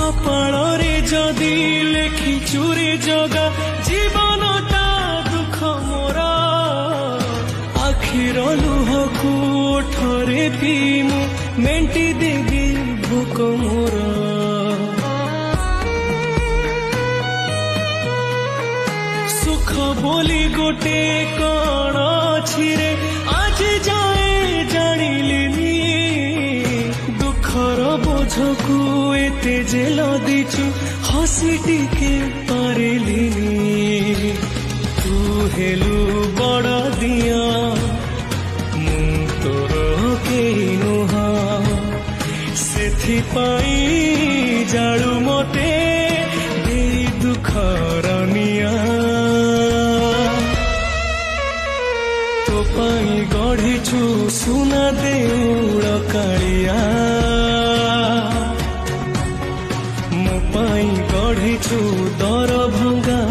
কপাଳରେ যদি লেখিଛୁ রে জগা জীবনটা দুঃখ মোর আখির লুহକୁ ওঠରେ ବି ମୁଁ ମେଣ୍ଟି ଦେବି ଭୋକ ମୋର ସୁଖ ବୋଲି ଗୋଟେ କଣ ଅଛି ରେ ଆଜି ଯାଏ ଜାଣିଲିନି ଦୁଃଖର ବୋଝକୁ ଏତେ ଯେ ଲଦିଛୁ ହସି ଟିକେ ପାରିଲିନି ତୁ ହେଲୁ ବଡ଼ ଦିଅ ମୁଁ ତୋର କେହି ନୁହଁ ସେଥିପାଇଁ ଜାଳୁ ମତେ ଦେଇ ଦୁଃଖର ନିଆଁ ତୋ ପାଇଁ ଗଢ଼ିଛୁ ସୁନା ଦେଉଳ କାଳିଆ ମୋ ପାଇଁ ଗଢ଼ିଛୁ ଦର ଭଙ୍ଗା